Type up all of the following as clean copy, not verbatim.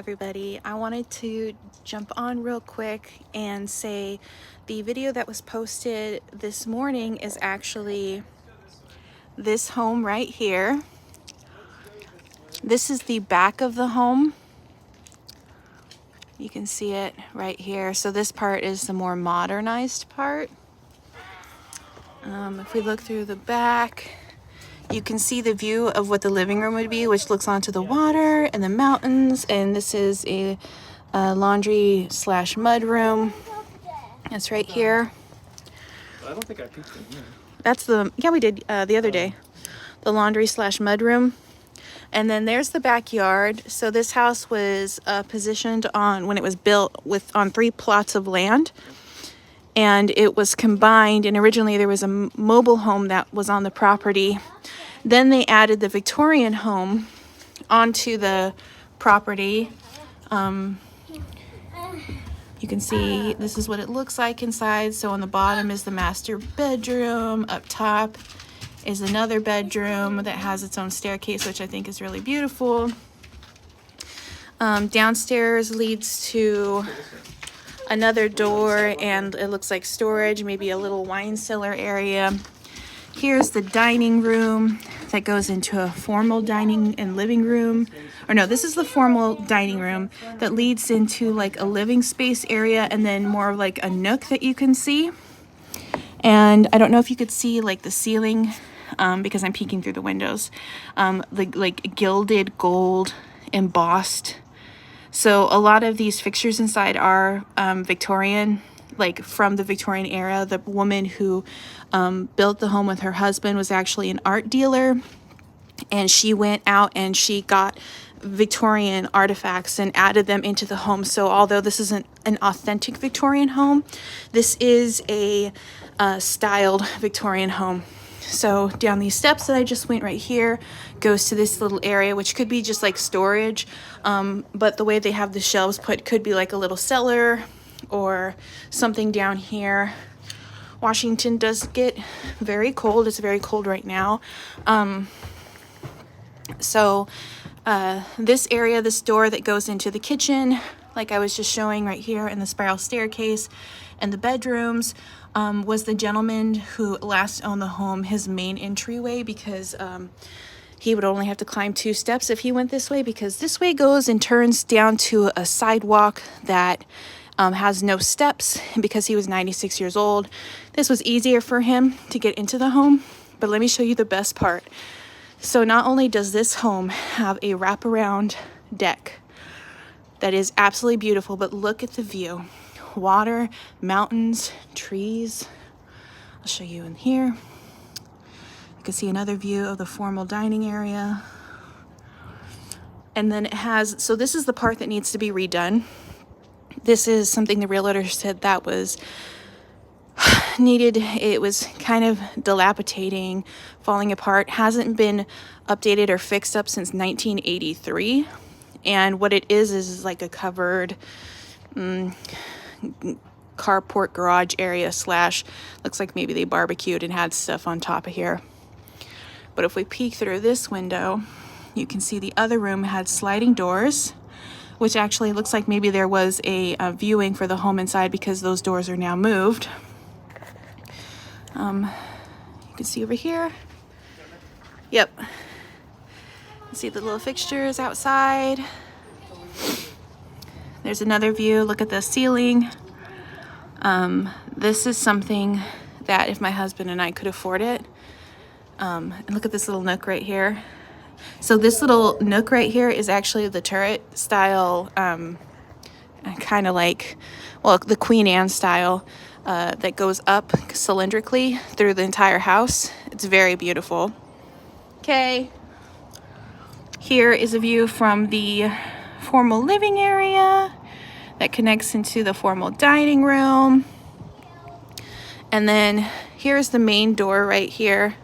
everybody. I wanted to jump on real quick and say the video that was posted this morning is actually this home right here. This is the back of the home. You can see it right here. So this part is the more modernized part. If we look through the back, you can see the view of what the living room would be, which looks onto the water and the mountains. And this is a laundry slash mud room. That's right here. I don't think I peeked in here. That's yeah, we did the other day. The laundry slash mud room. And then there's the backyard. So this house was positioned on, when it was built, on 3 plots of land. And it was combined, and originally there was a mobile home that was on the property. Then they added the Victorian home onto the property. You can see this is what it looks like inside. So on the bottom is the master bedroom. Up top is another bedroom that has its own staircase, which I think is really beautiful. Downstairs leads to another door, and it looks like storage, maybe a little wine cellar area. Here's the dining room that goes into a formal dining and living room. Or no, this is the formal dining room that leads into like a living space area, and then more of like a nook that you can see. And I don't know if you could see like the ceiling because I'm peeking through the windows. Like gilded gold embossed. So a lot of these fixtures inside are Victorian, like from the Victorian era. The woman who built the home with her husband was actually an art dealer, and she went out and she got Victorian artifacts and added them into the home. So although this isn't an authentic Victorian home, this is a styled Victorian home. So down these steps that I just went right here goes to this little area, which could be just like storage. But the way they have the shelves put could be like a little cellar or something down here. Washington does get very cold. It's very cold right now. This area, this door that goes into the kitchen, like I was just showing right here, and the spiral staircase and the bedrooms, was the gentleman who last owned the home, his main entryway, because he would only have to climb 2 steps if he went this way, because this way goes and turns down to a sidewalk that has no steps. And because he was 96 years old, this was easier for him to get into the home. But let me show you the best part. So not only does this home have a wraparound deck that is absolutely beautiful, but look at the view. Water, mountains, trees. I'll show you in here. You can see another view of the formal dining area. And then it has, so this is the part that needs to be redone. This is something the realtor said that was needed. It was kind of dilapidating, falling apart, hasn't been updated or fixed up since 1983. And what it is like a covered carport garage area slash, looks like maybe they barbecued and had stuff on top of here. But if we peek through this window, you can see the other room had sliding doors, which actually looks like maybe there was a viewing for the home inside, because those doors are now moved. You can see over here. Yep. You see the little fixtures outside. There's another view. Look at the ceiling. This is something that if my husband and I could afford it. And look at this little nook right here. So this little nook right here is actually the turret style, kind of like, well, the Queen Anne style, that goes up cylindrically through the entire house. It's very beautiful. Okay. Here is a view from the formal living area that connects into the formal dining room. And then here's the main door right here.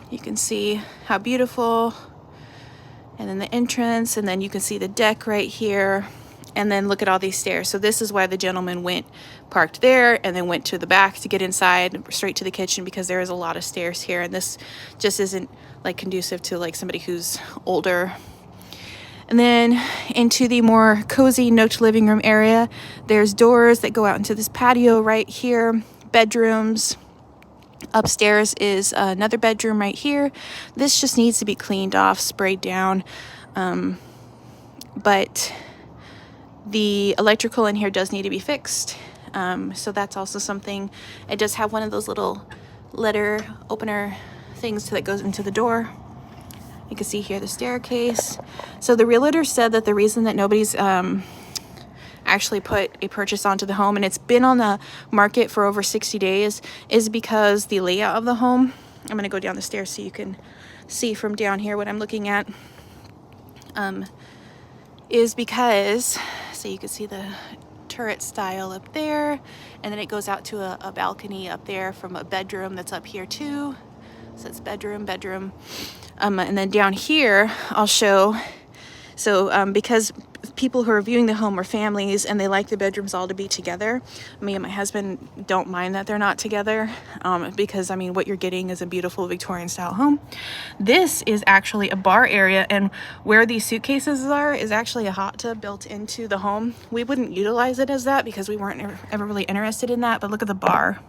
You can see how beautiful. And then the entrance, and then you can see the deck right here. And then look at all these stairs. So this is why the gentleman parked there and then went to the back to get inside, straight to the kitchen, because there is a lot of stairs here. And this just isn't like conducive to like somebody who's older. And then into the more cozy nooked living room area, there's doors that go out into this patio right here, bedrooms. Upstairs is another bedroom right here. This just needs to be cleaned off, sprayed down. But the electrical in here does need to be fixed. So that's also something. It does have one of those little letter opener things that goes into the door. You can see here the staircase. So the realtor said that the reason that nobody's actually put a purchase onto the home, and it's been on the market for over 60 days, is because the layout of the home. I'm going to go down the stairs so you can see from down here what I'm looking at. Is because, so you can see the turret style up there, and then it goes out to a balcony up there from a bedroom that's up here too. So it's bedroom. And then down here, I'll show, so because people who are viewing the home are families and they like the bedrooms all to be together, me and my husband don't mind that they're not together, because I mean, what you're getting is a beautiful Victorian style home. This is actually a bar area, and where these suitcases are is actually a hot tub built into the home. We wouldn't utilize it as that because we weren't ever really interested in that, but look at the bar.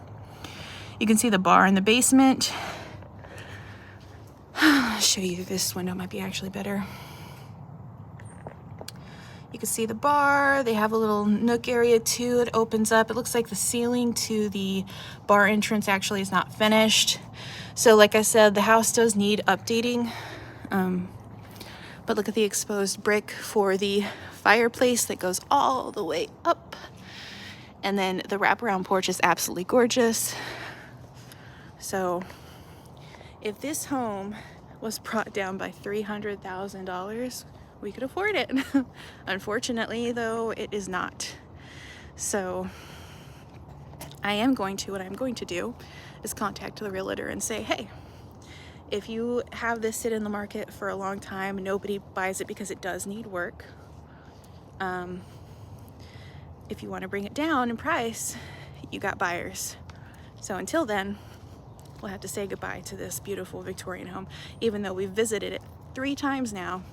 You can see the bar in the basement. I'll show you, this window might be actually better. You can see the bar. They have a little nook area too. It opens up. It looks like the ceiling to the bar entrance actually is not finished. So like I said, the house does need updating. But look at the exposed brick for the fireplace that goes all the way up. And then the wraparound porch is absolutely gorgeous. So if this home was brought down by $300,000, we could afford it. Unfortunately, though, it is not. So what I'm going to do is contact the realtor and say, hey, if you have this sit in the market for a long time and nobody buys it because it does need work, if you want to bring it down in price, you got buyers. So until then, we'll have to say goodbye to this beautiful Victorian home, even though we've visited it 3 times now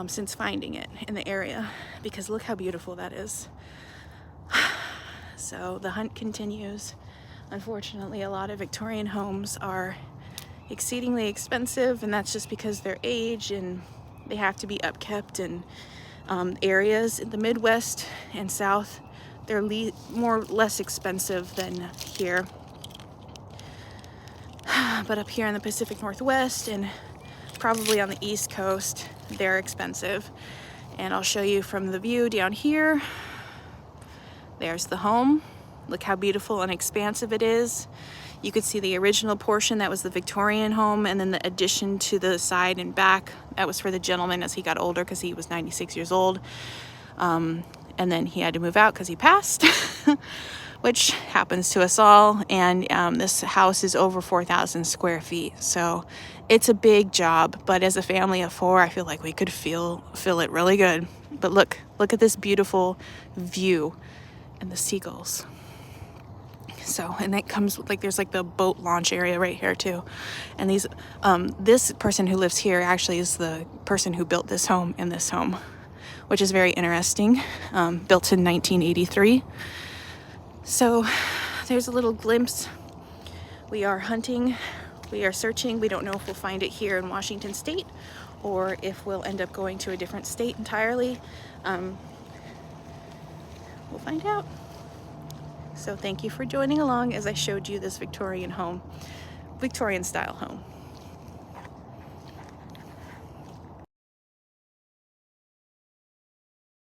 since finding it in the area, because look how beautiful that is. So the hunt continues. Unfortunately, a lot of Victorian homes are exceedingly expensive, and that's just because they're aged and they have to be upkept. And areas in the Midwest and South, they're more or less expensive than here. But up here in the Pacific Northwest and probably on the East Coast, they're expensive. And I'll show you from the view down here. There's the home. Look how beautiful and expansive it is. You could see the original portion, that was the Victorian home, and then the addition to the side and back, that was for the gentleman as he got older, because he was 96 years old. And then he had to move out because he passed, which happens to us all. And this house is over 4,000 square feet. So it's a big job, but as a family of 4, I feel like we could fill it really good. But look at this beautiful view and the seagulls. So, and that comes with, like, there's like the boat launch area right here too. And these, this person who lives here actually is the person who built this home and this home, which is very interesting. Built in 1983. So there's a little glimpse. We are hunting, we are searching. We don't know if we'll find it here in Washington State or if we'll end up going to a different state entirely. We'll find out. So thank you for joining along as I showed you this Victorian home, Victorian style home.